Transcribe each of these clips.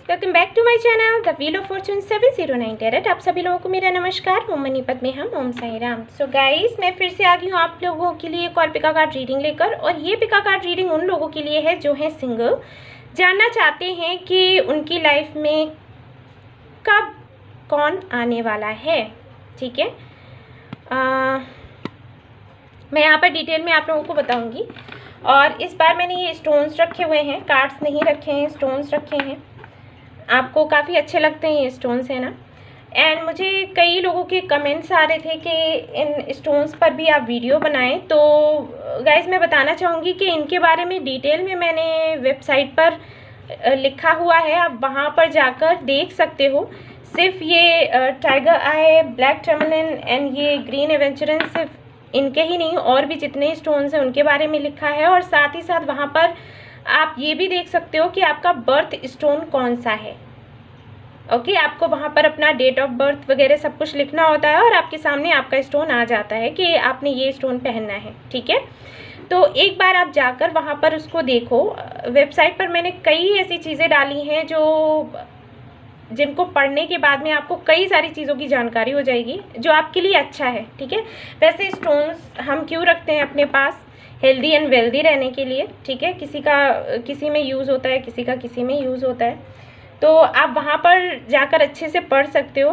Welcome back to my channel the wheel of fortune 709 tarot. आप सभी लोगों को मेरा नमस्कार। ओम मनीपत में हम ओम साई राम। सो गाइस, मैं फिर से आ गई हूँ आप लोगों के लिए एक और पिका कार्ड रीडिंग लेकर। और ये पिका कार्ड रीडिंग उन लोगों के लिए है जो हैं सिंगल, जानना चाहते हैं कि उनकी लाइफ में कब कौन आने वाला है। ठीक है, मैं यहाँ पर डिटेल में आप लोगों को बताऊँगी। और इस बार मैंने ये स्टोन्स रखे हुए हैं, कार्ड्स नहीं रखे हैं, स्टोन्स रखे हैं। आपको काफ़ी अच्छे लगते हैं ये स्टोन्स, है ना। एंड मुझे कई लोगों के कमेंट्स आ रहे थे कि इन स्टोन्स पर भी आप वीडियो बनाएं। तो गाइस, मैं बताना चाहूँगी कि इनके बारे में डिटेल में मैंने वेबसाइट पर लिखा हुआ है, आप वहाँ पर जाकर देख सकते हो। सिर्फ ये tiger I, black tourmaline and ये ग्रीन एवेंचरेंस, सिर्फ इनके ही नहीं और भी जितने स्टोन्स हैं उनके बारे में लिखा है। और साथ ही साथ वहाँ पर आप ये भी देख सकते हो कि आपका बर्थ स्टोन कौन सा है। ओके, आपको वहाँ पर अपना डेट ऑफ बर्थ वगैरह सब कुछ लिखना होता है और आपके सामने आपका स्टोन आ जाता है कि आपने ये स्टोन पहनना है। ठीक है, तो एक बार आप जाकर वहाँ पर उसको देखो। वेबसाइट पर मैंने कई ऐसी चीज़ें डाली हैं जिनको पढ़ने के बाद में आपको कई सारी चीज़ों की जानकारी हो जाएगी, जो आपके लिए अच्छा है। ठीक है, वैसे स्टोन्स हम क्यों रखते हैं अपने पास? हेल्दी एंड वेल्दी रहने के लिए। ठीक है, किसी का किसी में यूज़ होता है, किसी का किसी में यूज़ होता है। तो आप वहाँ पर जाकर अच्छे से पढ़ सकते हो।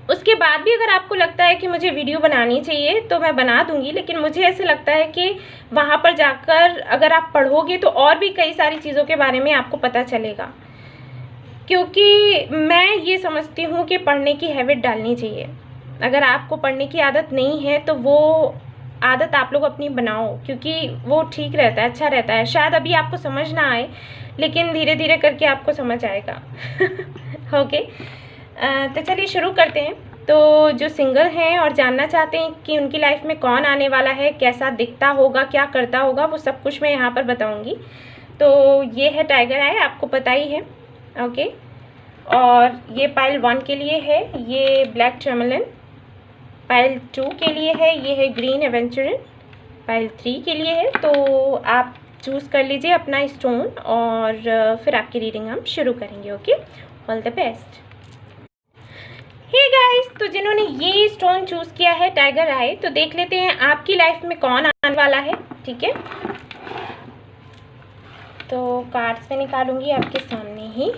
उसके बाद भी अगर आपको लगता है कि मुझे वीडियो बनानी चाहिए तो मैं बना दूंगी, लेकिन मुझे ऐसे लगता है कि वहाँ पर जाकर अगर आप पढ़ोगे तो और भी कई सारी चीज़ों के बारे में आपको पता चलेगा। क्योंकि मैं ये समझती हूँ कि पढ़ने की हैबिट डालनी चाहिए। अगर आपको पढ़ने की आदत नहीं है तो वो आदत आप लोग अपनी बनाओ, क्योंकि वो ठीक रहता है, अच्छा रहता है। शायद अभी आपको समझ ना आए, लेकिन धीरे धीरे करके आपको समझ आएगा। ओके, तो चलिए शुरू करते हैं। तो जो सिंगल हैं और जानना चाहते हैं कि उनकी लाइफ में कौन आने वाला है, कैसा दिखता होगा, क्या करता होगा, वो सब कुछ मैं यहाँ पर बताऊँगी। तो ये है टाइगर आई, आपको पता ही है। ओके, और ये पाइल 1 के लिए है, ये ब्लैक टर्मलिन। पाइल 2 के लिए है, ये है ग्रीन एवेंचरिन। पाइल 3 के लिए है। तो आप चूज़ कर लीजिए अपना स्टोन और फिर आपकी रीडिंग हम शुरू करेंगे। Okay, all the best. Hey guys, तो जिन्होंने ये स्टोन चूज़ किया है टाइगर आई, तो देख लेते हैं आपकी लाइफ में कौन आने वाला है। ठीक है, तो कार्ड्स में निकालूंगी आपके सामने ही।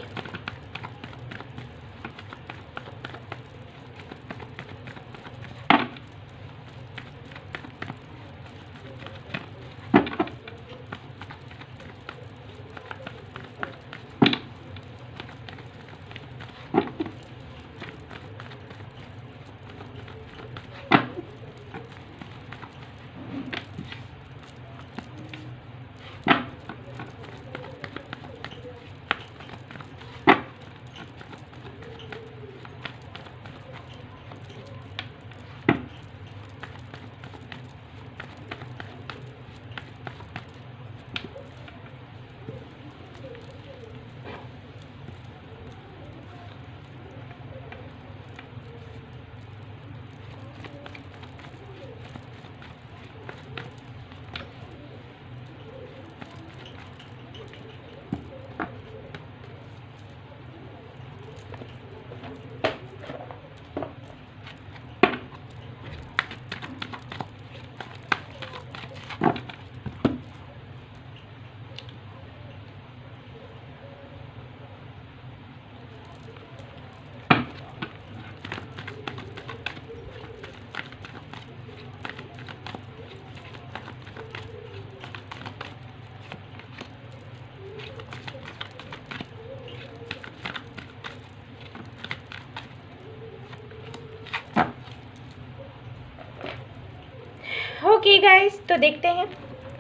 ओके गाइस, तो देखते हैं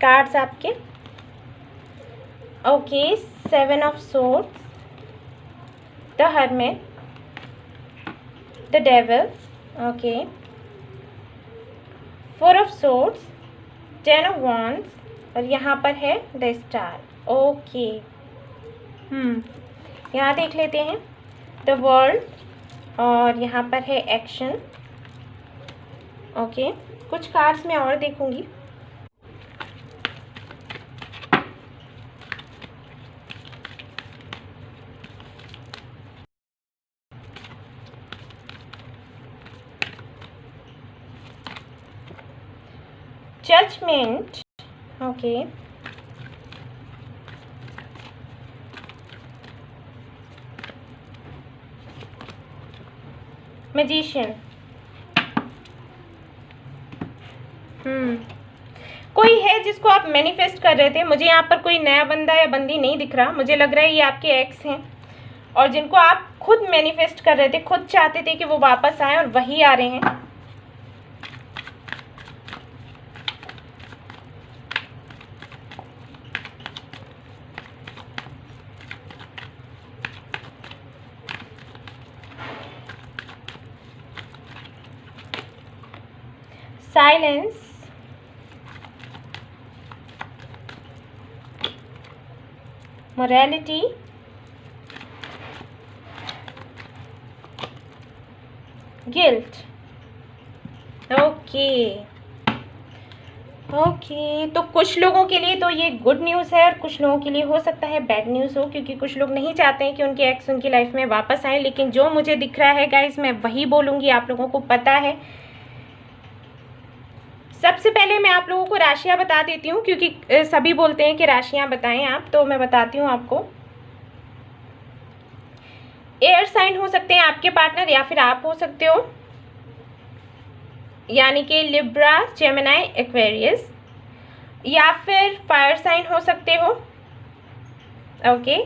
कार्ड्स आपके। Okay, 7 of swords, the hermit, the devil, okay, 4 of swords, 10 of wands और यहाँ पर है द स्टार। ओके, यहाँ देख लेते हैं द वर्ल्ड और यहाँ पर है एक्शन। ओके, कुछ कार्ड्स मैं और देखूंगी। जजमेंट, ओके, मैजिशियन, कोई है जिसको आप मैनिफेस्ट कर रहे थे। मुझे यहाँ पर कोई नया बंदा या बंदी नहीं दिख रहा, मुझे लग रहा है ये आपके एक्स हैं और जिनको आप खुद मैनिफेस्ट कर रहे थे, खुद चाहते थे कि वो वापस आए और वही आ रहे हैं। Silence, morality, guilt. ओके, तो कुछ लोगों के लिए तो ये गुड न्यूज़ है और कुछ लोगों के लिए हो सकता है बैड न्यूज़ हो, क्योंकि कुछ लोग नहीं चाहते हैं कि उनके एक्स उनकी लाइफ में वापस आए। लेकिन जो मुझे दिख रहा है गाइस, मैं वही बोलूँगी, आप लोगों को पता है। सबसे पहले मैं आप लोगों को राशियाँ बता देती हूँ, क्योंकि सभी बोलते हैं कि राशियाँ बताएं आप, तो मैं बताती हूँ आपको। एयर साइन हो सकते हैं आपके पार्टनर या फिर आप हो सकते हो, यानी कि लिब्रा, जेमिनाई, एक्वेरियस, या फिर फायर साइन हो सकते हो। ओके,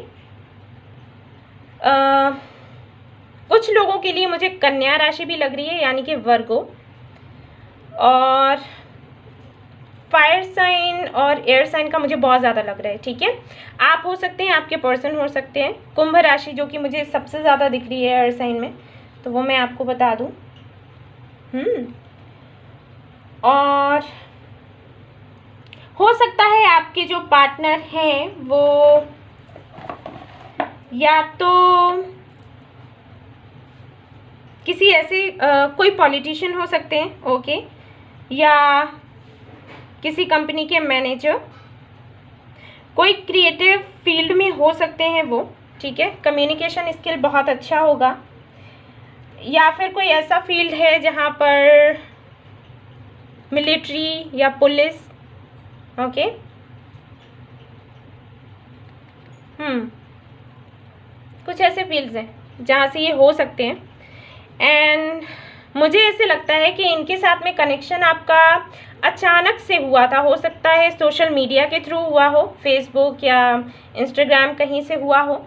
कुछ लोगों के लिए मुझे कन्या राशि भी लग रही है, यानी कि वर्गो, और फायर साइन और एयर साइन का मुझे बहुत ज़्यादा लग रहा है। ठीक है, आप हो सकते हैं, आपके पर्सन हो सकते हैं। कुंभ राशि जो कि मुझे सबसे ज़्यादा दिख रही है एयर साइन में, तो वो मैं आपको बता दूं। और हो सकता है आपके जो पार्टनर हैं वो या तो किसी ऐसे कोई पॉलिटिशियन हो सकते हैं, ओके, या किसी कंपनी के मैनेजर, कोई क्रिएटिव फील्ड में हो सकते हैं वो। ठीक है, कम्युनिकेशन स्किल बहुत अच्छा होगा, या फिर कोई ऐसा फील्ड है जहाँ पर मिलिट्री या पुलिस। ओके, कुछ ऐसे फील्ड्स हैं जहाँ से ये हो सकते हैं। एंड मुझे ऐसे लगता है कि इनके साथ में कनेक्शन आपका अचानक से हुआ था। हो सकता है सोशल मीडिया के थ्रू हुआ हो, फेसबुक या इंस्टाग्राम कहीं से हुआ हो,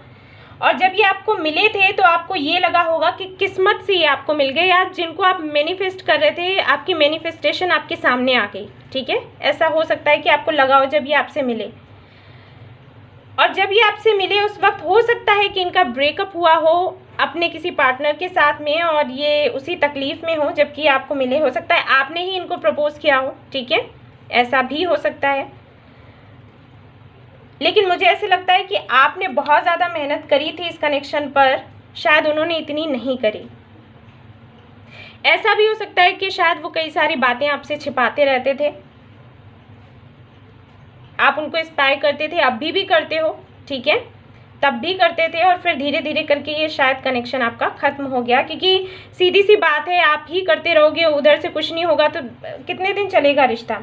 और जब ये आपको मिले थे तो आपको ये लगा होगा कि किस्मत से ये आपको मिल गए, या जिनको आप मैनिफेस्ट कर रहे थे आपकी मैनिफेस्टेशन आपके सामने आ गई। ठीक है, ऐसा हो सकता है कि आपको लगा हो जब ये आपसे मिले, और जब ये आपसे मिले उस वक्त हो सकता है कि इनका ब्रेकअप हुआ हो अपने किसी पार्टनर के साथ में, और ये उसी तकलीफ़ में हो जबकि आपको मिले। हो सकता है आपने ही इनको प्रपोज किया हो। ठीक है, ऐसा भी हो सकता है। लेकिन मुझे ऐसे लगता है कि आपने बहुत ज़्यादा मेहनत करी थी इस कनेक्शन पर, शायद उन्होंने इतनी नहीं करी। ऐसा भी हो सकता है कि शायद वो कई सारी बातें आपसे छिपाते रहते थे, आप उनको इंस्पायर करते थे, अभी भी करते हो। ठीक है, तब भी करते थे, और फिर धीरे धीरे करके ये शायद कनेक्शन आपका ख़त्म हो गया, क्योंकि सीधी सी बात है, आप ही करते रहोगे, उधर से कुछ नहीं होगा तो कितने दिन चलेगा रिश्ता।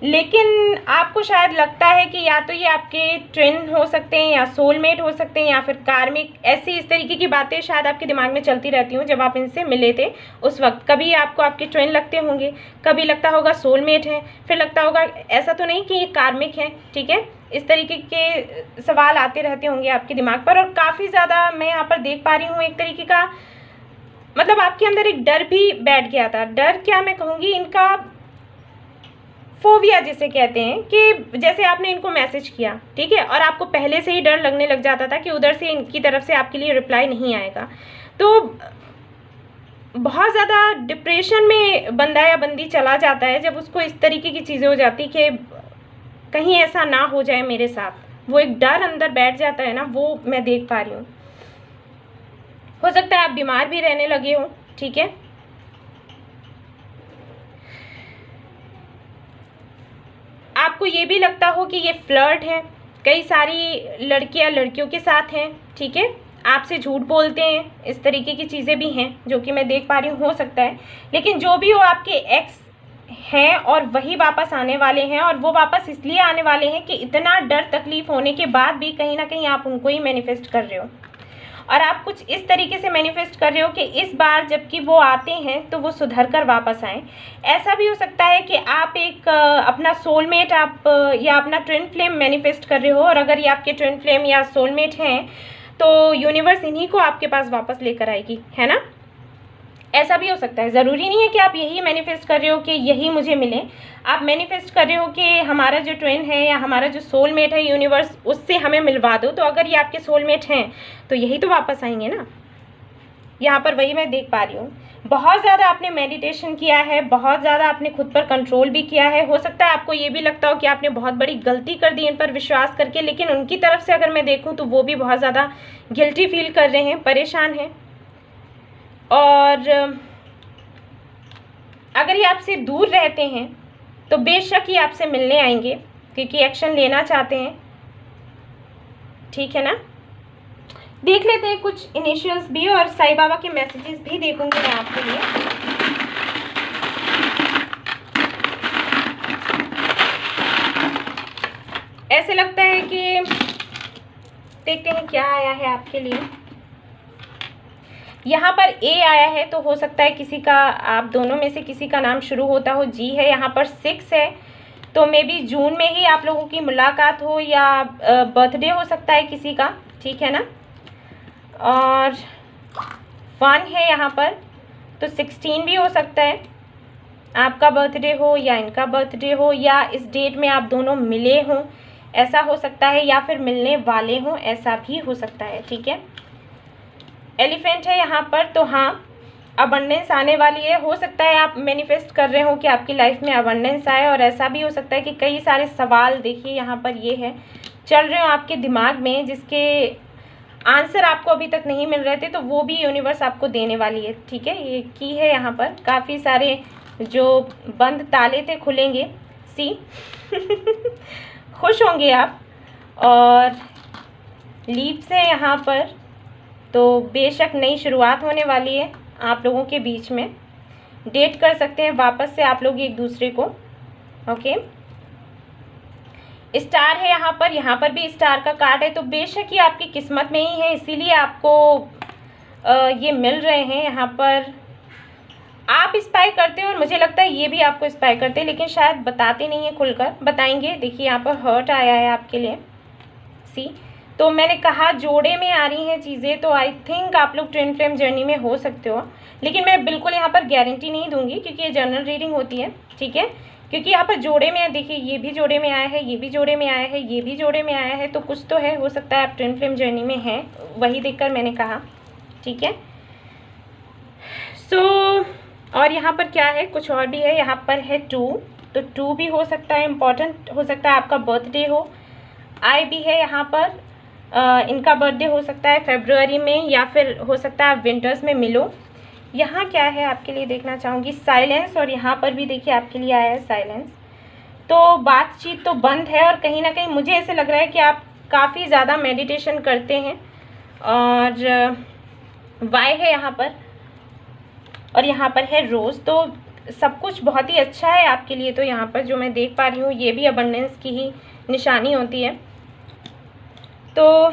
लेकिन आपको शायद लगता है कि या तो ये आपके ट्विन हो सकते हैं, या सोलमेट हो सकते हैं, या फिर कार्मिक, ऐसी इस तरीके की बातें शायद आपके दिमाग में चलती रहती हूँ। जब आप इनसे मिले थे उस वक्त कभी आपको आपके ट्विन लगते होंगे, कभी लगता होगा सोलमेट हैं, फिर लगता होगा ऐसा तो नहीं कि ये कार्मिक हैं। ठीक है, इस तरीके के सवाल आते रहते होंगे आपके दिमाग पर, और काफ़ी ज़्यादा मैं यहाँ पर देख पा रही हूँ एक तरीके का, मतलब आपके अंदर एक डर भी बैठ गया था। डर क्या मैं कहूँगी, इनका फोबिया जिसे कहते हैं, कि जैसे आपने इनको मैसेज किया, ठीक है, और आपको पहले से ही डर लगने लग जाता था कि उधर से इनकी तरफ से आपके लिए रिप्लाई नहीं आएगा, तो बहुत ज़्यादा डिप्रेशन में बंदा या बंदी चला जाता है जब उसको इस तरीके की चीज़ें हो जाती कि कहीं ऐसा ना हो जाए मेरे साथ। वो एक डर अंदर बैठ जाता है ना, वो मैं देख पा रही हूँ। हो सकता है आप बीमार भी रहने लगे हो। ठीक है, आपको ये भी लगता हो कि ये फ्लर्ट है, कई सारी लड़कियां लड़कियों के साथ हैं। ठीक है, आपसे झूठ बोलते हैं, इस तरीके की चीज़ें भी हैं जो कि मैं देख पा रही हूँ। हो सकता है, लेकिन जो भी हो आपके एक्स हैं और वही वापस आने वाले हैं, और वो वापस इसलिए आने वाले हैं कि इतना डर तकलीफ होने के बाद भी कहीं ना कहीं आप उनको ही मैनिफेस्ट कर रहे हो, और आप कुछ इस तरीके से मैनिफेस्ट कर रहे हो कि इस बार जबकि वो आते हैं तो वो सुधर कर वापस आएँ। ऐसा भी हो सकता है कि आप एक अपना सोलमेट आप या अपना ट्विन फ्लेम मैनिफेस्ट कर रहे हो, और अगर ये आपके ट्विन फ्लेम या सोलमेट हैं तो यूनिवर्स इन्हीं को आपके पास वापस लेकर आएगी, है ना। ऐसा भी हो सकता है, ज़रूरी नहीं है कि आप यही मैनिफेस्ट कर रहे हो कि यही मुझे मिले। आप मैनिफेस्ट कर रहे हो कि हमारा जो ट्विन है या हमारा जो सोलमेट है, यूनिवर्स उससे हमें मिलवा दो। तो अगर ये आपके सोलमेट हैं तो यही तो वापस आएंगे ना। यहाँ पर वही मैं देख पा रही हूँ, बहुत ज़्यादा आपने मेडिटेशन किया है, बहुत ज़्यादा आपने खुद पर कंट्रोल भी किया है। हो सकता है आपको ये भी लगता हो कि आपने बहुत बड़ी गलती कर दी इन पर विश्वास करके, लेकिन उनकी तरफ से अगर मैं देखूँ तो वो भी बहुत ज़्यादा गिल्टी फील कर रहे हैं, परेशान हैं। और अगर ये आपसे दूर रहते हैं तो बेशक ही आपसे मिलने आएंगे, क्योंकि एक्शन लेना चाहते हैं, ठीक है ना। देख लेते हैं कुछ इनिशियल्स भी, और साईं बाबा के मैसेजेस भी देखूंगी मैं आपके लिए। ऐसे लगता है कि देखते हैं क्या आया है आपके लिए। यहाँ पर ए आया है, तो हो सकता है किसी का, आप दोनों में से किसी का नाम शुरू होता हो जी है। यहाँ पर 6 है, तो मे बी जून में ही आप लोगों की मुलाकात हो, या बर्थडे हो सकता है किसी का, ठीक है ना। और 1 है यहाँ पर, तो 16 भी हो सकता है, आपका बर्थडे हो या इनका बर्थडे हो, या इस डेट में आप दोनों मिले हों, ऐसा हो सकता है, या फिर मिलने वाले हों, ऐसा भी हो सकता है, ठीक है। एलिफेंट है यहाँ पर, तो हाँ अबंडेंस आने वाली है। हो सकता है आप मैनिफेस्ट कर रहे हो कि आपकी लाइफ में अबंडेंस आए, और ऐसा भी हो सकता है कि कई सारे सवाल, देखिए यहाँ पर ये है, चल रहे हो आपके दिमाग में, जिसके आंसर आपको अभी तक नहीं मिल रहे थे, तो वो भी यूनिवर्स आपको देने वाली है, ठीक है। ये की है यहाँ पर, काफ़ी सारे जो बंद ताले थे खुलेंगे, सी खुश होंगे आप। और लीव्स है यहाँ पर, तो बेशक नई शुरुआत होने वाली है आप लोगों के बीच में। डेट कर सकते हैं वापस से आप लोग एक दूसरे को, ओके। स्टार है यहाँ पर भी स्टार का कार्ड है, तो बेशक ये आपकी किस्मत में ही है, इसीलिए आपको ये मिल रहे हैं। यहाँ पर आप स्पाई करते हो, और मुझे लगता है ये भी आपको स्पाई करते हैं, लेकिन शायद बताते नहीं है खुलकर, बताएंगे। देखिए यहाँ पर हर्ट आया है आपके लिए, सी। तो मैंने कहा जोड़े में आ रही हैं चीज़ें, तो आई थिंक आप लोग ट्विन फ्लेम जर्नी में हो सकते हो, लेकिन मैं बिल्कुल यहाँ पर गारंटी नहीं दूंगी, क्योंकि ये जनरल रीडिंग होती है, ठीक है। क्योंकि यहाँ पर जोड़े में है, देखिए ये भी जोड़े में आया है, ये भी जोड़े में आया है, ये भी जोड़े में आया है, तो कुछ तो है, हो सकता है आप ट्विन फ्लेम जर्नी में हैं, वही देखकर मैंने कहा, ठीक है। और यहाँ पर क्या है, कुछ और भी है। यहाँ पर है 2, तो 2 भी हो सकता है, इम्पॉर्टेंट हो सकता है, आपका बर्थडे हो। आई भी है यहाँ पर, इनका बर्थडे हो सकता है फरवरी में, या फिर हो सकता है आप विंटर्स में मिलो। यहाँ क्या है आपके लिए देखना चाहूँगी, साइलेंस, और यहाँ पर भी देखिए आपके लिए आया है साइलेंस। तो बातचीत तो बंद है, और कहीं ना कहीं मुझे ऐसे लग रहा है कि आप काफ़ी ज़्यादा मेडिटेशन करते हैं। और वाई है यहाँ पर, और यहाँ पर है रोज़, तो सब कुछ बहुत ही अच्छा है आपके लिए। तो यहाँ पर जो मैं देख पा रही हूँ, ये भी अबंडेंस की ही निशानी होती है। तो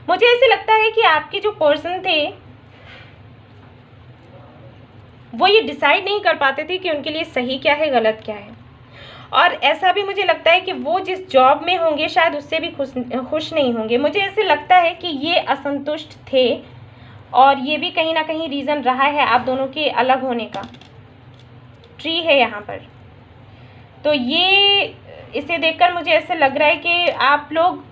मुझे ऐसे लगता है कि आपके जो पर्सन थे वो ये डिसाइड नहीं कर पाते थे कि उनके लिए सही क्या है, गलत क्या है। और ऐसा भी मुझे लगता है कि वो जिस जॉब में होंगे शायद उससे भी खुश नहीं होंगे। मुझे ऐसे लगता है कि ये असंतुष्ट थे, और ये भी कहीं ना कहीं रीज़न रहा है आप दोनों के अलग होने का। ट्री है यहाँ पर, तो ये इसे देखकर मुझे ऐसे लग रहा है कि आप लोग,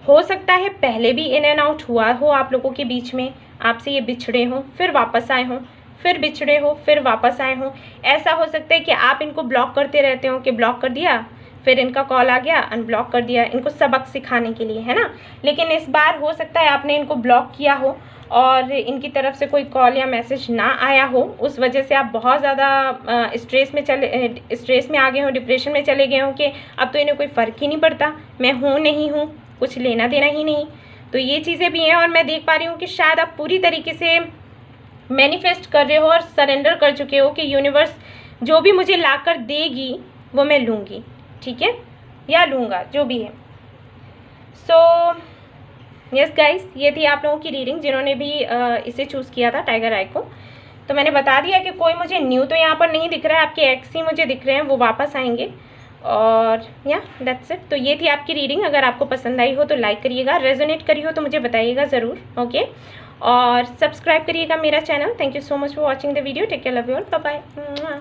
हो सकता है पहले भी इन एंड आउट हुआ हो आप लोगों के बीच में, आपसे ये बिछड़े हों, फिर वापस आए हों, फिर बिछड़े हो, फिर वापस आए हों। ऐसा हो सकता है कि आप इनको ब्लॉक करते रहते हो, कि ब्लॉक कर दिया, फिर इनका कॉल आ गया, अनब्लॉक कर दिया, इनको सबक सिखाने के लिए, है ना। लेकिन इस बार हो सकता है आपने इनको ब्लॉक किया हो, और इनकी तरफ से कोई कॉल या मैसेज ना आया हो, उस वजह से आप बहुत ज़्यादा स्ट्रेस में आ गए हो, डिप्रेशन में चले गए हो, कि अब तो इन्हें कोई फ़र्क ही नहीं पड़ता, मैं हूँ नहीं हूँ, कुछ लेना देना ही नहीं। तो ये चीज़ें भी हैं, और मैं देख पा रही हूँ कि शायद आप पूरी तरीके से मैनिफेस्ट कर रहे हो और सरेंडर कर चुके हो कि यूनिवर्स जो भी मुझे लाकर देगी वो मैं लूँगी, ठीक है, या लूँगा, जो भी है। सो यस गाइस, ये थी आप लोगों की रीडिंग जिन्होंने भी इसे चूज़ किया था, टाइगर आई को। तो मैंने बता दिया कि कोई मुझे न्यू तो यहाँ पर नहीं दिख रहा है, आपके एक्स ही मुझे दिख रहे हैं, वो वापस आएंगे। और या दैट्स इट। तो ये थी आपकी रीडिंग। अगर आपको पसंद आई हो तो लाइक करिएगा, रेजोनेट करी हो तो मुझे बताइएगा ज़रूर, ओके। और सब्सक्राइब करिएगा मेरा channel. Thank you so much for watching the video. Take care, love you all, bye bye.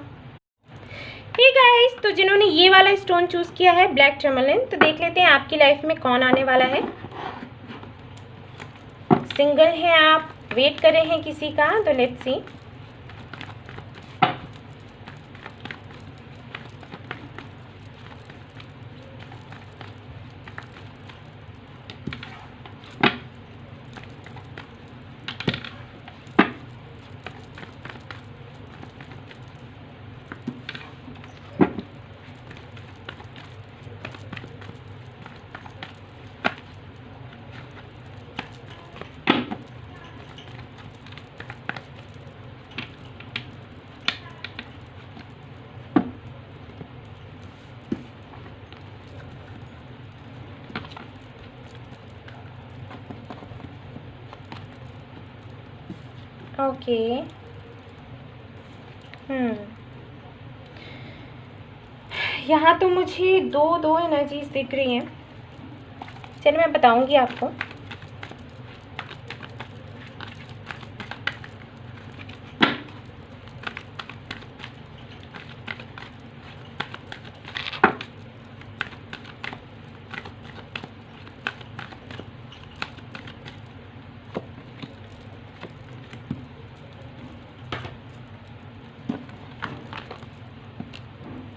Hey guys, तो जिन्होंने ये वाला स्टोन चूज़ किया है ब्लैक टर्मलिन, तो देख लेते हैं आपकी लाइफ में कौन आने वाला है। सिंगल हैं आप, वेट कर रहे हैं किसी का, तो लेट्स सी। ओके, यहाँ तो मुझे दो एनर्जीज दिख रही हैं। चलिए मैं बताऊंगी आपको।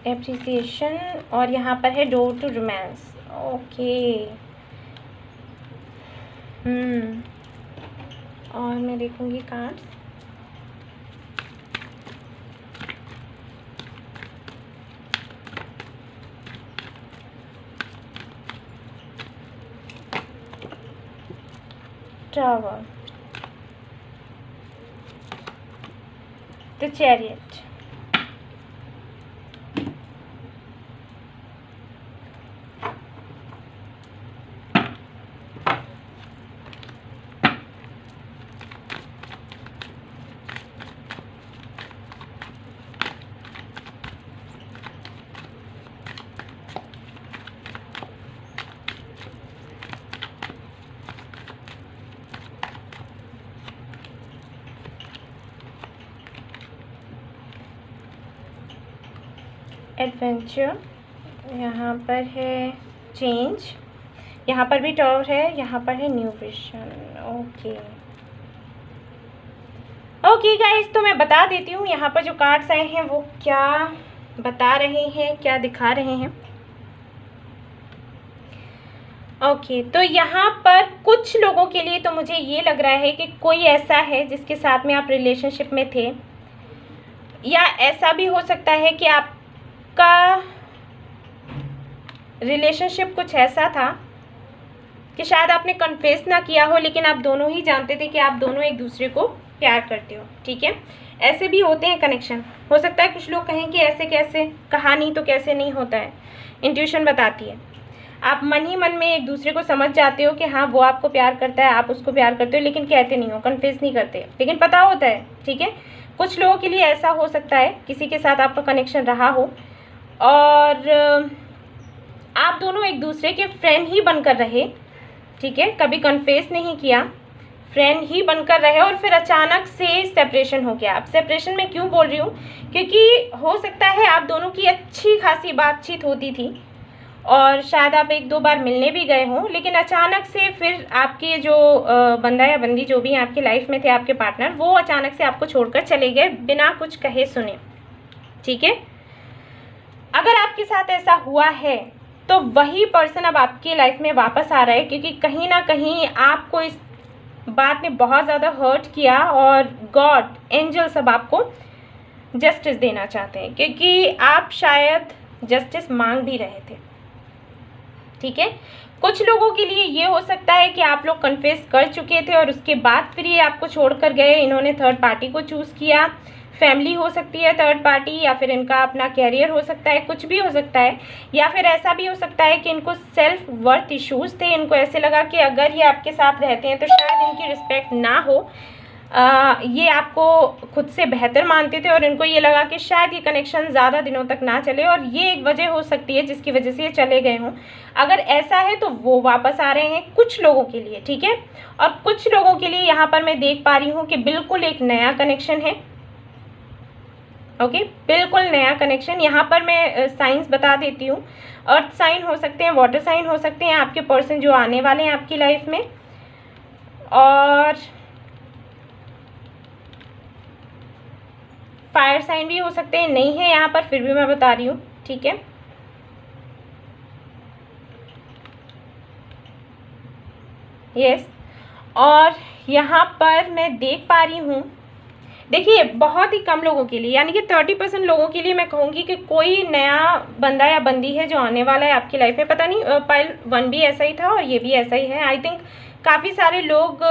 एप्रिसिएशन, और यहाँ पर है डोर टू रोमांस, ओके। और मैं देखूँगी cards. Tower, the chariot, adventure, यहाँ पर है चेंज, यहाँ पर भी टॉवर है, यहाँ पर है new vision, okay. Okay guys, तो मैं बता देती हूँ यहाँ पर जो कार्ड्स आए हैं वो क्या बता रहे हैं, क्या दिखा रहे हैं। ओके, तो यहाँ पर कुछ लोगों के लिए तो मुझे ये लग रहा है कि कोई ऐसा है जिसके साथ में आप रिलेशनशिप में थे, या ऐसा भी हो सकता है कि आपका रिलेशनशिप कुछ ऐसा था कि शायद आपने कन्फेस ना किया हो, लेकिन आप दोनों ही जानते थे कि आप दोनों एक दूसरे को प्यार करते हो, ठीक है। ऐसे भी होते हैं कनेक्शन। हो सकता है कुछ लोग कहें कि ऐसे कैसे, कहानी तो कैसे नहीं होता है, इंट्यूशन बताती है। आप मन ही मन में एक दूसरे को समझ जाते हो कि हाँ वो आपको प्यार करता है, आप उसको प्यार करते हो, लेकिन कहते नहीं हो, कन्फेस नहीं करते, लेकिन पता होता है, ठीक है। कुछ लोगों के लिए ऐसा हो सकता है, किसी के साथ आपका कनेक्शन रहा हो और आप दोनों एक दूसरे के फ्रेंड ही बनकर रहे, ठीक है, कभी कन्फेस नहीं किया, फ्रेंड ही बनकर रहे, और फिर अचानक से सेपरेशन हो गया। अब सेपरेशन में क्यों बोल रही हूँ, क्योंकि हो सकता है आप दोनों की अच्छी खासी बातचीत होती थी और शायद आप एक दो बार मिलने भी गए हों, लेकिन अचानक से फिर आपके जो बंदा या बंदी जो भी आपकी लाइफ में थे, आपके पार्टनर, वो अचानक से आपको छोड़कर चले गए बिना कुछ कहे सुने, ठीक है। अगर आपके साथ ऐसा हुआ है तो वही पर्सन अब आपकी लाइफ में वापस आ रहा है, क्योंकि कहीं ना कहीं आपको इस बात ने बहुत ज़्यादा हर्ट किया और गॉड, एंजल्स अब आपको जस्टिस देना चाहते हैं, क्योंकि आप शायद जस्टिस मांग भी रहे थे, ठीक है। कुछ लोगों के लिए ये हो सकता है कि आप लोग कन्फेस कर चुके थे और उसके बाद फिर ये आपको छोड़कर गए, इन्होंने थर्ड पार्टी को चूज़ किया। फैमिली हो सकती है थर्ड पार्टी, या फिर इनका अपना कैरियर हो सकता है, कुछ भी हो सकता है। या फिर ऐसा भी हो सकता है कि इनको सेल्फ वर्थ इश्यूज़ थे, इनको ऐसे लगा कि अगर ये आपके साथ रहते हैं तो शायद इनकी रिस्पेक्ट ना हो। ये आपको खुद से बेहतर मानते थे और इनको ये लगा कि शायद ये कनेक्शन ज़्यादा दिनों तक ना चले, और ये एक वजह हो सकती है जिसकी वजह से ये चले गए हों। अगर ऐसा है तो वो वापस आ रहे हैं कुछ लोगों के लिए, ठीक है। और कुछ लोगों के लिए यहाँ पर मैं देख पा रही हूँ कि बिल्कुल एक नया कनेक्शन है। ओके, बिल्कुल नया कनेक्शन। यहाँ पर मैं साइंस बता देती हूँ। अर्थ साइन हो सकते हैं, वाटर साइन हो सकते हैं आपके पर्सन जो आने वाले हैं आपकी लाइफ में, और फायर साइन भी हो सकते हैं। नहीं है यहाँ पर, फिर भी मैं बता रही हूँ, ठीक है। यस, और यहाँ पर मैं देख पा रही हूँ, देखिए बहुत ही कम लोगों के लिए, यानी कि 30% लोगों के लिए मैं कहूँगी कि कोई नया बंदा या बंदी है जो आने वाला है आपकी लाइफ में। पता नहीं पाइल 1 भी ऐसा ही था और ये भी ऐसा ही है। आई थिंक काफ़ी सारे लोग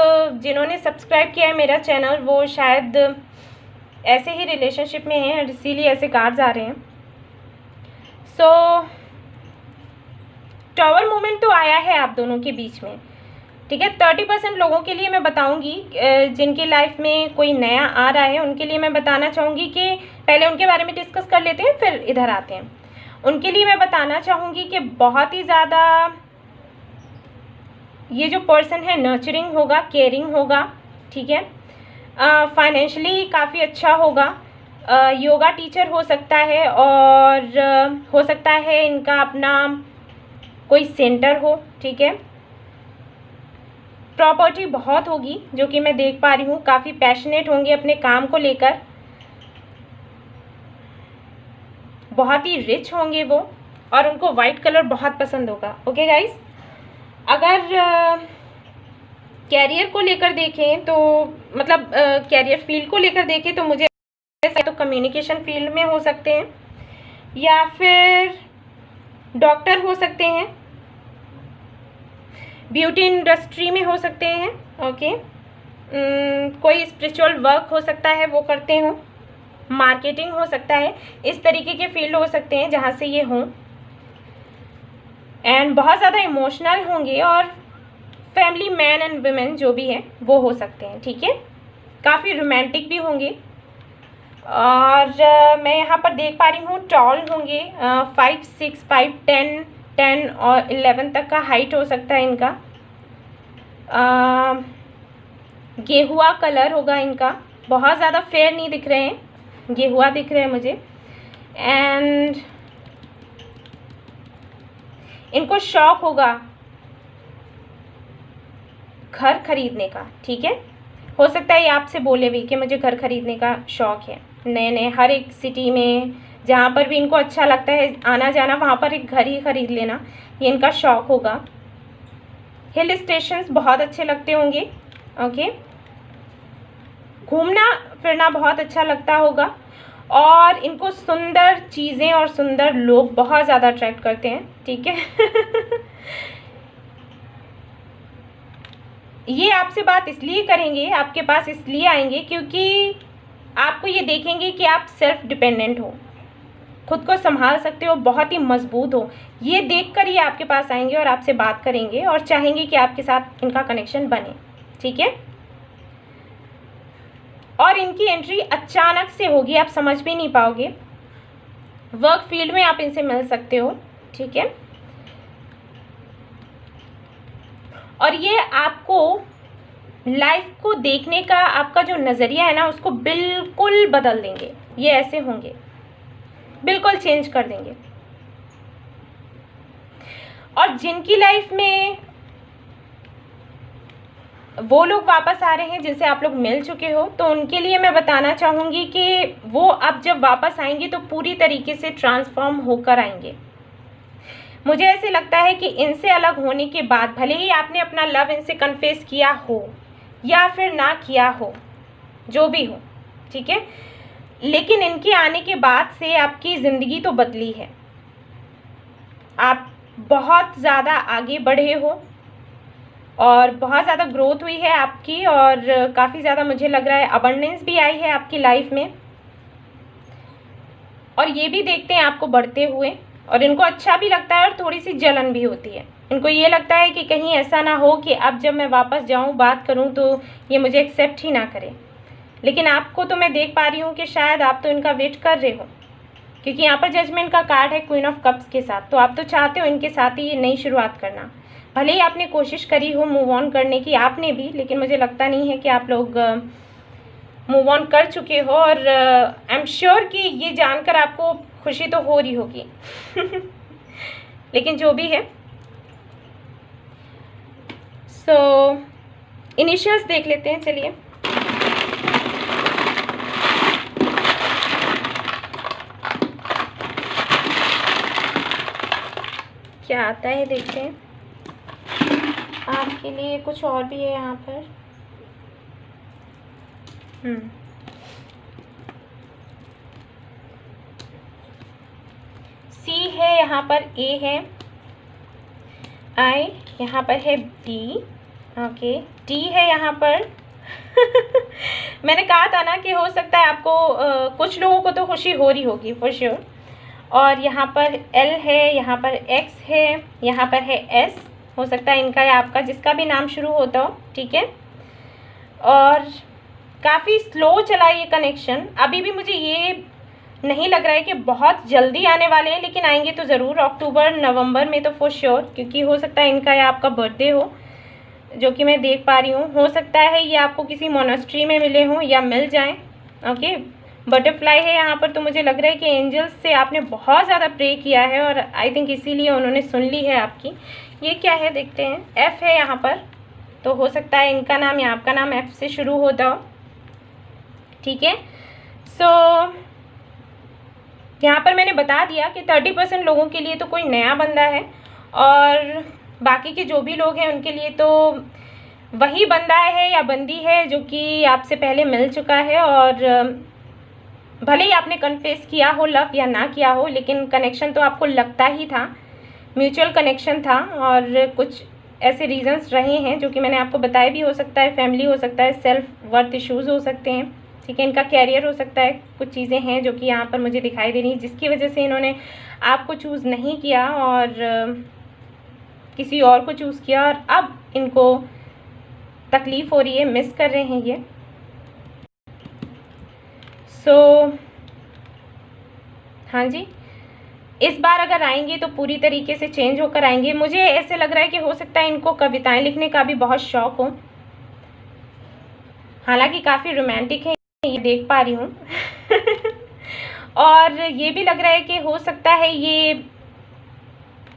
जिन्होंने सब्सक्राइब किया है मेरा चैनल वो शायद ऐसे ही रिलेशनशिप में हैं, इसीलिए ऐसे कार्ड्स आ रहे हैं। सो टावर मोमेंट तो आया है आप दोनों के बीच में, ठीक है। 30% लोगों के लिए मैं बताऊंगी जिनकी लाइफ में कोई नया आ रहा है, उनके लिए मैं बताना चाहूँगी कि पहले उनके बारे में डिस्कस कर लेते हैं फिर इधर आते हैं। उनके लिए मैं बताना चाहूँगी कि बहुत ही ज़्यादा ये जो पर्सन है नर्चरिंग होगा, केयरिंग होगा, ठीक है। फाइनेंशियली काफ़ी अच्छा होगा। योगा टीचर हो सकता है, और हो सकता है इनका अपना कोई सेंटर हो, ठीक है। प्रॉपर्टी बहुत होगी जो कि मैं देख पा रही हूँ। काफ़ी पैशनेट होंगे अपने काम को लेकर, बहुत ही रिच होंगे वो, और उनको वाइट कलर बहुत पसंद होगा। ओके गाइस, अगर कैरियर को लेकर देखें तो मतलब कैरियर फील्ड को लेकर देखें तो मुझे तो कम्युनिकेशन फील्ड में हो सकते हैं, या फिर डॉक्टर हो सकते हैं, ब्यूटी इंडस्ट्री में हो सकते हैं, ओके। कोई स्पिरिचुअल वर्क हो सकता है वो करते हों, मार्केटिंग हो सकता है, इस तरीके के फील्ड हो सकते हैं जहाँ से ये हों। एंड बहुत ज़्यादा इमोशनल होंगे, और फैमिली मैन एंड वुमेन जो भी है वो हो सकते हैं, ठीक है। काफ़ी रोमांटिक भी होंगे, और मैं यहाँ पर देख पा रही हूँ टॉल होंगे, 5, 6, 5, 10 और 11 तक का हाइट हो सकता है इनका। गेहुआ कलर होगा इनका, बहुत ज़्यादा फेयर नहीं दिख रहे हैं, गेहुआ दिख रहे हैं मुझे। एंड इनको शौक होगा घर खरीदने का, ठीक है। हो सकता है ये आपसे बोले भी कि मुझे घर खरीदने का शौक है, नए नए हर एक सिटी में जहाँ पर भी इनको अच्छा लगता है आना जाना, वहाँ पर एक घर ही खरीद लेना, ये इनका शौक होगा। हिल स्टेशंस बहुत अच्छे लगते होंगे, ओके। घूमना फिरना बहुत अच्छा लगता होगा, और इनको सुंदर चीज़ें और सुंदर लोग बहुत ज़्यादा अट्रैक्ट करते हैं, ठीक है। ये आपसे बात इसलिए करेंगे, आपके पास इसलिए आएंगे क्योंकि आपको ये देखेंगे कि आप सेल्फ डिपेंडेंट हो, खुद को संभाल सकते हो, बहुत ही मजबूत हो। ये देखकर ये आपके पास आएंगे और आपसे बात करेंगे और चाहेंगे कि आपके साथ इनका कनेक्शन बने, ठीक है। और इनकी एंट्री अचानक से होगी, आप समझ भी नहीं पाओगे। वर्क फील्ड में आप इनसे मिल सकते हो, ठीक है। और ये आपको लाइफ को देखने का आपका जो नज़रिया है ना उसको बिल्कुल बदल देंगे। ये ऐसे होंगे, बिल्कुल चेंज कर देंगे। और जिनकी लाइफ में वो लोग वापस आ रहे हैं जिनसे आप लोग मिल चुके हो, तो उनके लिए मैं बताना चाहूँगी कि वो अब जब वापस आएंगे तो पूरी तरीके से ट्रांसफॉर्म होकर आएंगे। मुझे ऐसे लगता है कि इनसे अलग होने के बाद भले ही आपने अपना लव इनसे कन्फेस किया हो या फिर ना किया हो, जो भी हो, ठीक है, लेकिन इनके आने के बाद से आपकी ज़िंदगी तो बदली है। आप बहुत ज़्यादा आगे बढ़े हो और बहुत ज़्यादा ग्रोथ हुई है आपकी, और काफ़ी ज़्यादा मुझे लग रहा है अबंडेंस भी आई है आपकी लाइफ में। और ये भी देखते हैं आपको बढ़ते हुए, और इनको अच्छा भी लगता है और थोड़ी सी जलन भी होती है। इनको ये लगता है कि कहीं ऐसा ना हो कि अब जब मैं वापस जाऊं बात करूं तो ये मुझे एक्सेप्ट ही ना करे। लेकिन आपको तो मैं देख पा रही हूँ कि शायद आप तो इनका वेट कर रहे हो, क्योंकि यहाँ पर जजमेंट का कार्ड है क्वीन ऑफ कप्स के साथ। तो आप तो चाहते हो इनके साथ ही ये नई शुरुआत करना। भले ही आपने कोशिश करी हो मूव ऑन करने की, आपने भी, लेकिन मुझे लगता नहीं है कि आप लोग मूव ऑन कर चुके हो। और आई एम श्योर कि ये जानकर आपको खुशी तो हो रही होगी लेकिन जो भी है, सो इनिशियल्स देख लेते हैं। चलिए, क्या आता है देखते हैं। आपके लिए कुछ और भी है यहाँ पर। सी है यहाँ पर, ए है, आई यहाँ पर है, डी, ओके, डी है यहाँ पर मैंने कहा था ना कि हो सकता है आपको कुछ लोगों को तो खुशी हो रही होगी फॉर श्योर। और यहाँ पर एल है, यहाँ पर एक्स है, यहाँ पर है एस, हो सकता है इनका या आपका, जिसका भी नाम शुरू होता हो, ठीक है। और काफ़ी स्लो चला ये कनेक्शन। अभी भी मुझे ये नहीं लग रहा है कि बहुत जल्दी आने वाले हैं, लेकिन आएंगे तो ज़रूर अक्टूबर नवंबर में तो फॉर श्योर, क्योंकि हो सकता है इनका या आपका बर्थडे हो, जो कि मैं देख पा रही हूँ। हो सकता है ये आपको किसी मोनेस्ट्री में मिले हों या मिल जाएं, ओके। बटरफ्लाई है यहाँ पर, तो मुझे लग रहा है कि एंजल्स से आपने बहुत ज़्यादा प्रे किया है और आई थिंक इसीलिए उन्होंने सुन ली है आपकी। ये क्या है देखते हैं। एफ़ है यहाँ पर, तो हो सकता है इनका नाम या आपका नाम एफ़ से शुरू होता हो, ठीक है। सो यहाँ पर मैंने बता दिया कि 30% लोगों के लिए तो कोई नया बंदा है, और बाकी के जो भी लोग हैं उनके लिए तो वही बंदा है या बंदी है जो कि आपसे पहले मिल चुका है। और भले ही आपने कन्फेस किया हो लव या ना किया हो, लेकिन कनेक्शन तो आपको लगता ही था, म्यूचुअल कनेक्शन था। और कुछ ऐसे रीजंस रहे हैं जो कि मैंने आपको बताया भी, हो सकता है फैमिली, हो सकता है सेल्फ वर्थ इश्यूज़ हो सकते हैं, ठीक है, इनका कैरियर हो सकता है। कुछ चीज़ें हैं जो कि यहाँ पर मुझे दिखाई दे रही हैं जिसकी वजह से इन्होंने आपको चूज़ नहीं किया और किसी और को चूज़ किया, और अब इनको तकलीफ़ हो रही है, मिस कर रहे हैं ये। सो हाँ जी, इस बार अगर आएंगे तो पूरी तरीके से चेंज होकर आएंगे। मुझे ऐसे लग रहा है कि हो सकता है इनको कविताएं लिखने का भी बहुत शौक हो, हालांकि काफ़ी रोमांटिक है, ये देख पा रही हूँ और ये भी लग रहा है कि हो सकता है ये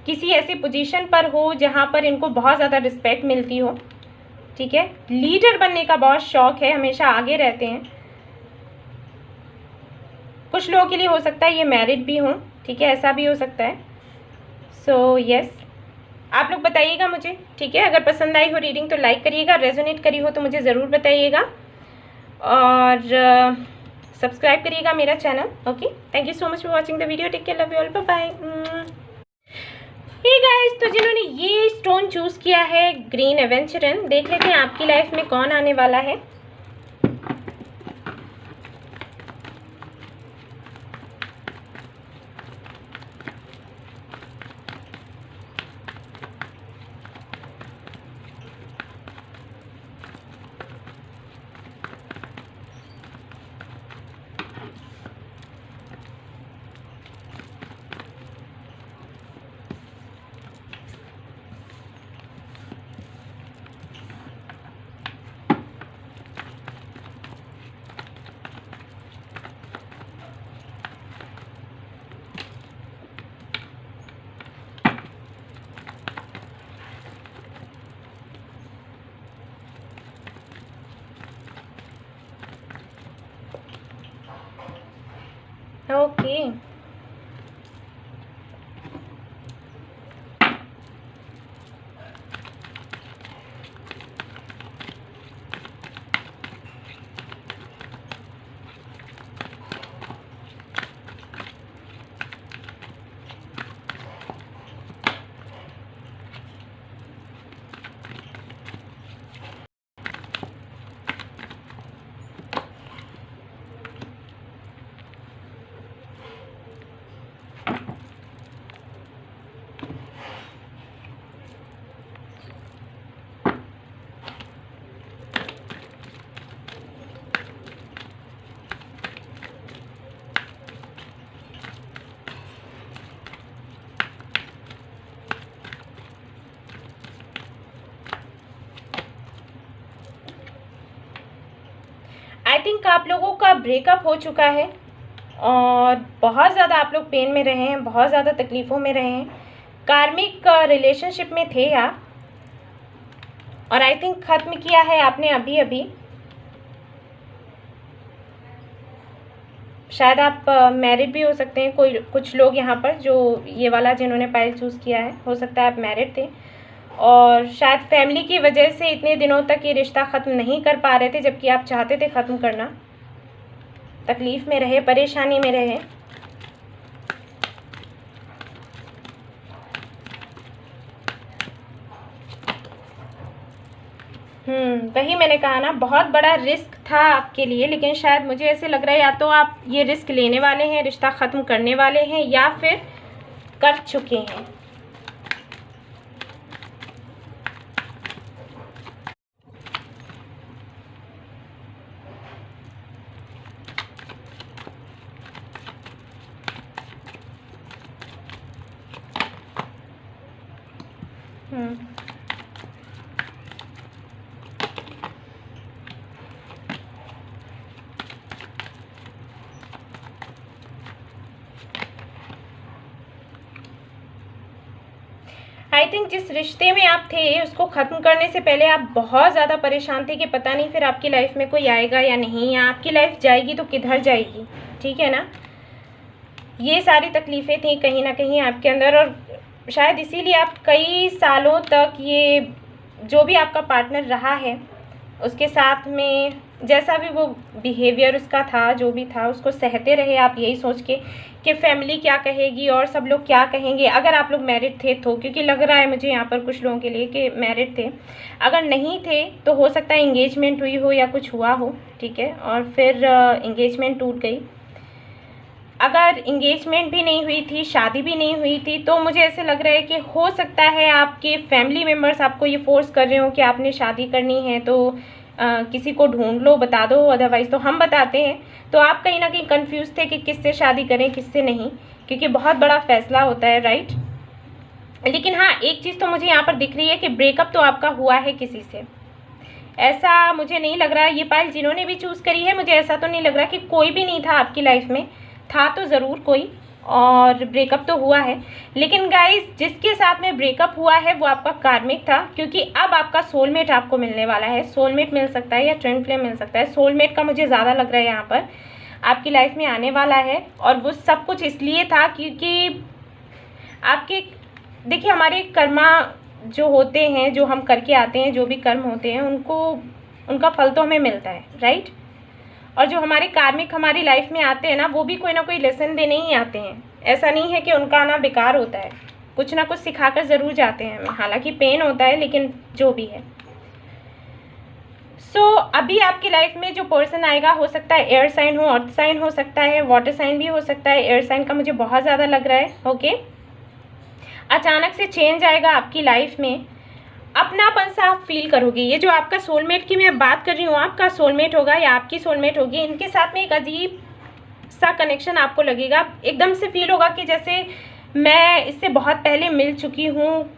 किसी ऐसी पोजीशन पर हो जहाँ पर इनको बहुत ज़्यादा रिस्पेक्ट मिलती हो, ठीक है। लीडर बनने का बहुत शौक है, हमेशा आगे रहते हैं। कुछ लोगों के लिए हो सकता है ये मैरिड भी हों, ठीक है, ऐसा भी हो सकता है। सो यस, आप लोग बताइएगा मुझे, ठीक है। अगर पसंद आई हो रीडिंग तो लाइक करिएगा, रेजोनेट करी हो तो मुझे ज़रूर बताइएगा, और सब्सक्राइब करिएगा मेरा channel, okay. Thank you so much for watching the video, take care, love you all, bye bye. Hey guys, तो जिन्होंने ये स्टोन चूज़ किया है ग्रीन एवेंचरन, देख लेते हैं आपकी लाइफ में कौन आने वाला है। ओके, थिंक आप लोगों का ब्रेकअप हो चुका है और बहुत ज़्यादा आप लोग पेन में रहे हैं, बहुत ज़्यादा तकलीफ़ों में रहे हैं, कार्मिक रिलेशनशिप में थे आप, और आई थिंक ख़त्म किया है आपने अभी अभी। शायद आप मैरिड भी हो सकते हैं, कोई कुछ लोग यहाँ पर जो ये वाला जिन्होंने पाइल चूज़ किया है, हो सकता है आप मैरिड थे और शायद फैमिली की वजह से इतने दिनों तक ये रिश्ता ख़त्म नहीं कर पा रहे थे, जबकि आप चाहते थे ख़त्म करना। तकलीफ़ में रहे, परेशानी में रहे। वही मैंने कहा ना, बहुत बड़ा रिस्क था आपके लिए, लेकिन शायद मुझे ऐसे लग रहा है या तो आप ये रिस्क लेने वाले हैं, रिश्ता ख़त्म करने वाले हैं, या फिर कर चुके हैं। आई थिंक जिस रिश्ते में आप थे उसको ख़त्म करने से पहले आप बहुत ज़्यादा परेशान थे कि पता नहीं फिर आपकी लाइफ में कोई आएगा या नहीं, या आपकी लाइफ जाएगी तो किधर जाएगी, ठीक है ना। ये सारी तकलीफ़ें थी कहीं ना कहीं आपके अंदर, और शायद इसीलिए आप कई सालों तक ये जो भी आपका पार्टनर रहा है उसके साथ में जैसा भी वो बिहेवियर उसका था, जो भी था, उसको सहते रहे आप, यही सोच के कि फैमिली क्या कहेगी और सब लोग क्या कहेंगे। अगर आप लोग मैरिड थे तो, क्योंकि लग रहा है मुझे यहाँ पर कुछ लोगों के लिए कि मैरिड थे, अगर नहीं थे तो हो सकता है इंगेजमेंट हुई हो या कुछ हुआ हो, ठीक है, और फिर इंगेजमेंट टूट गई। अगर इंगेजमेंट भी नहीं हुई थी, शादी भी नहीं हुई थी, तो मुझे ऐसे लग रहा है कि हो सकता है आपके फैमिली मेम्बर्स आपको ये फोर्स कर रहे हो कि आपने शादी करनी है तो किसी को ढूंढ लो, बता दो, अदरवाइज़ तो हम बताते हैं। तो आप कहीं ना कहीं कंफ्यूज थे कि किससे शादी करें किससे नहीं, क्योंकि बहुत बड़ा फैसला होता है, राइट। लेकिन हाँ, एक चीज़ तो मुझे यहाँ पर दिख रही है कि ब्रेकअप तो आपका हुआ है किसी से। ऐसा मुझे नहीं लग रहा, ये पाइल जिन्होंने भी चूज़ करी है, मुझे ऐसा तो नहीं लग रहा कि कोई भी नहीं था आपकी लाइफ में, था तो ज़रूर कोई, और ब्रेकअप तो हुआ है। लेकिन गाइस, जिसके साथ में ब्रेकअप हुआ है वो आपका कार्मिक था, क्योंकि अब आपका सोलमेट आपको मिलने वाला है। सोलमेट मिल सकता है या ट्विन फ्लेम मिल सकता है। सोलमेट का मुझे ज़्यादा लग रहा है यहाँ पर आपकी लाइफ में आने वाला है, और वो सब कुछ इसलिए था क्योंकि आपके, देखिए, हमारे कर्मा जो होते हैं, जो हम करके आते हैं, जो भी कर्म होते हैं, उनका फल तो हमें मिलता है, राइट। और जो हमारे कार्मिक हमारी लाइफ में आते हैं ना, वो भी कोई ना कोई लेसन देने ही आते हैं। ऐसा नहीं है कि उनका आना बेकार होता है, कुछ ना कुछ सिखाकर ज़रूर जाते हैं हमें, हालांकि पेन होता है, लेकिन जो भी है। अभी आपकी लाइफ में जो पर्सन आएगा, हो सकता है एयर साइन हो, अर्थ साइन हो सकता है, वाटर साइन भी हो सकता है। एयर साइन का मुझे बहुत ज़्यादा लग रहा है, ओके। अचानक से चेंज आएगा आपकी लाइफ में, अपनापन सा आप फील करोगे। ये जो आपका सोलमेट की मैं बात कर रही हूँ, आपका सोलमेट होगा या आपकी सोलमेट होगी, इनके साथ में एक अजीब सा कनेक्शन आपको लगेगा। एकदम से फील होगा कि जैसे मैं इससे बहुत पहले मिल चुकी हूँ।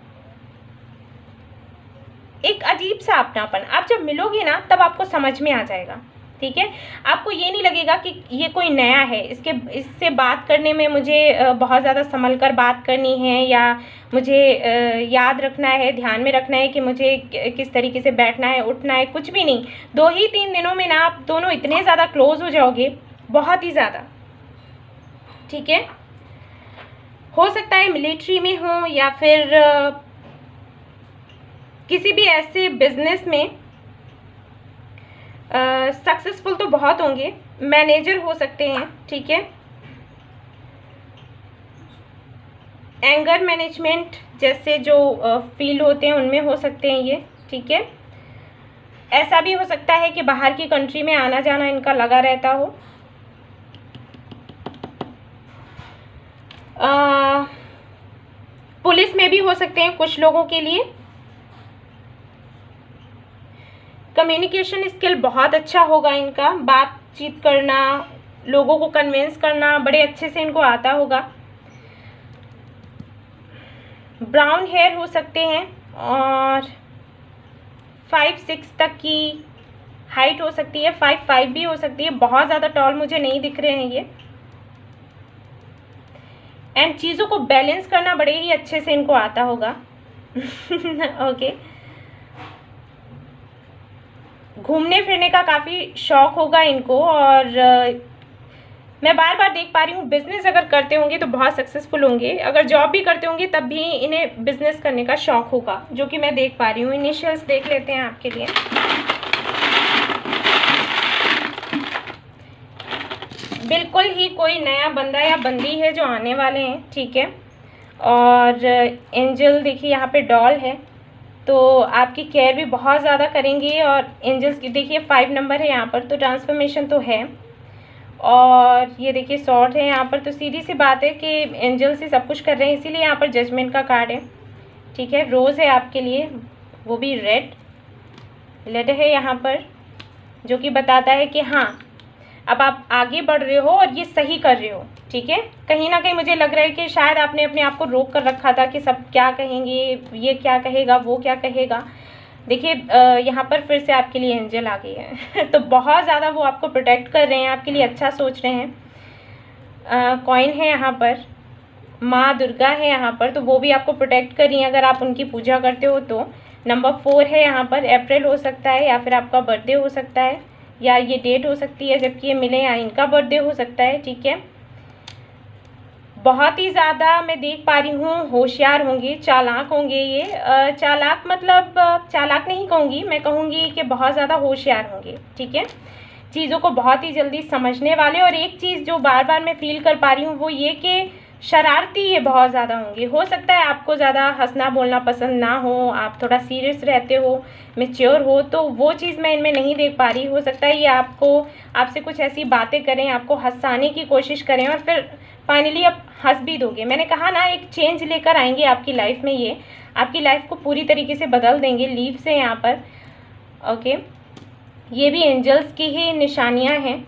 एक अजीब सा अपनापन, आप जब मिलोगे ना तब आपको समझ में आ जाएगा, ठीक है। आपको ये नहीं लगेगा कि ये कोई नया है, इससे बात करने में मुझे बहुत ज़्यादा संभल कर बात करनी है, या मुझे याद रखना है, ध्यान में रखना है कि मुझे किस तरीके से बैठना है, उठना है, कुछ भी नहीं। 2 ही 3 दिनों में ना आप दोनों इतने ज़्यादा क्लोज हो जाओगे, बहुत ही ज़्यादा, ठीक है। हो सकता है मिलिट्री में हो या फिर किसी भी ऐसे बिजनेस में सक्सेसफुल तो बहुत होंगे, मैनेजर हो सकते हैं, ठीक है। एंगर मैनेजमेंट जैसे जो फील्ड होते हैं उनमें हो सकते हैं ये, ठीक है। ऐसा भी हो सकता है कि बाहर की कंट्री में आना जाना इनका लगा रहता हो। पुलिस में भी हो सकते हैं कुछ लोगों के लिए। कम्युनिकेशन स्किल बहुत अच्छा होगा इनका, बातचीत करना, लोगों को कन्विंस करना बड़े अच्छे से इनको आता होगा। ब्राउन हेयर हो सकते हैं, और 5-6 तक की हाइट हो सकती है 5'5" भी हो सकती है, बहुत ज़्यादा टॉल मुझे नहीं दिख रहे हैं ये। एंड चीज़ों को बैलेंस करना बड़े ही अच्छे से इनको आता होगा। ओके, घूमने फिरने का काफ़ी शौक होगा इनको, और मैं बार बार देख पा रही हूँ बिजनेस अगर करते होंगे तो बहुत सक्सेसफुल होंगे, अगर जॉब भी करते होंगे तब भी इन्हें बिजनेस करने का शौक होगा, जो कि मैं देख पा रही हूँ। इनिशियल्स देख लेते हैं आपके लिए। बिल्कुल ही कोई नया बंदा या बंदी है जो आने वाले हैं, ठीक है। और एंजल देखिए यहाँ पे डॉल है, तो आपकी केयर भी बहुत ज़्यादा करेंगे। और एंजल्स की देखिए 5 नंबर है यहाँ पर, तो ट्रांसफॉर्मेशन तो है। और ये देखिए सॉर्ट है यहाँ पर, तो सीधी सी बात है कि एंजल्स ही सब कुछ कर रहे हैं, इसीलिए यहाँ पर जजमेंट का कार्ड है, ठीक है। रोज़ है आपके लिए, वो भी रेड है यहाँ पर, जो कि बताता है कि हाँ अब आप आगे बढ़ रहे हो और ये सही कर रहे हो, ठीक है। कहीं ना कहीं मुझे लग रहा है कि शायद आपने अपने आप को रोक कर रखा था कि सब क्या कहेंगे, ये क्या कहेगा, वो क्या कहेगा। देखिए यहाँ पर फिर से आपके लिए एंजल आ गई है। तो बहुत ज़्यादा वो आपको प्रोटेक्ट कर रहे हैं, आपके लिए अच्छा सोच रहे हैं। कॉइन है यहाँ पर, माँ दुर्गा है यहाँ पर, तो वो भी आपको प्रोटेक्ट कर रही हैं अगर आप उनकी पूजा करते हो तो। नंबर 4 है यहाँ पर, अप्रैल हो सकता है या फिर आपका बर्थडे हो सकता है, या ये डेट हो सकती है जबकि ये मिले, या इनका बर्थडे हो सकता है, ठीक है। बहुत ही ज़्यादा मैं देख पा रही हूँ होशियार होंगे, चालाक होंगे ये। चालाक मतलब चालाक नहीं कहूँगी, मैं कहूँगी कि बहुत ज़्यादा होशियार होंगे, ठीक है। चीज़ों को बहुत ही जल्दी समझने वाले। और एक चीज़ जो बार बार मैं फील कर पा रही हूँ वो ये कि शरारती ये बहुत ज़्यादा होंगे। हो सकता है आपको ज़्यादा हंसना बोलना पसंद ना हो, आप थोड़ा सीरियस रहते हो, मैच्योर हो, तो वो चीज़ मैं इनमें नहीं देख पा रही। हो सकता है ये आपसे कुछ ऐसी बातें करें, आपको हंसाने की कोशिश करें और फिर फाइनली आप हंस भी दोगे। मैंने कहा ना एक चेंज लेकर आएंगे आपकी लाइफ में, ये आपकी लाइफ को पूरी तरीके से बदल देंगे। लीव से यहाँ पर ओके, ये भी एंजल्स की ही निशानियाँ हैं।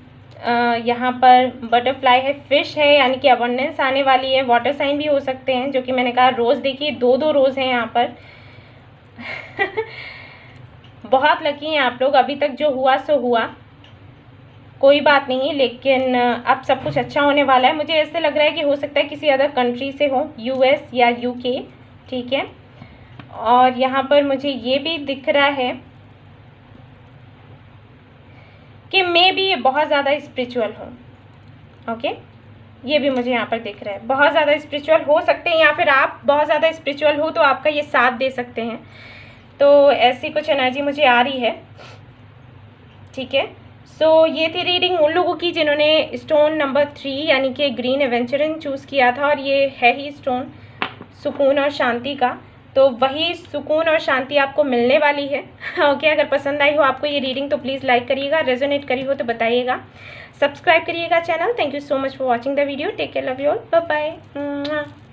यहाँ पर बटरफ्लाई है, फिश है, यानी कि अबंडेंस आने वाली है। वाटर साइन भी हो सकते हैं, जो कि मैंने कहा। रोज़ देखिए 2-2 रोज़ हैं यहाँ पर। बहुत लकी हैं आप लोग, अभी तक जो हुआ सो हुआ, कोई बात नहीं, लेकिन अब सब कुछ अच्छा होने वाला है। मुझे ऐसे लग रहा है कि हो सकता है किसी अदर कंट्री से हो, US या UK, ठीक है। और यहाँ पर मुझे ये भी दिख रहा है कि मे बी ये बहुत ज़्यादा स्पिरिचुअल हो, ओके। ये भी मुझे यहाँ पर दिख रहा है, बहुत ज़्यादा स्पिरिचुअल हो सकते हैं, या फिर आप बहुत ज़्यादा स्पिरिचुअल हो तो आपका ये साथ दे सकते हैं। तो ऐसी कुछ एनर्जी मुझे आ रही है, ठीक है। सो ये थी रीडिंग उन लोगों की जिन्होंने स्टोन नंबर 3 यानी कि ग्रीन एवेंचरिंग चूज़ किया था। और ये है ही स्टोन सुकून और शांति का, तो वही सुकून और शांति आपको मिलने वाली है, ओके। अगर पसंद आई हो आपको ये रीडिंग तो प्लीज़ लाइक करिएगा, रेजोनेट करी हो तो बताइएगा, सब्सक्राइब करिएगा channel. Thank you so much for watching the video. Take care, love you all, bye bye.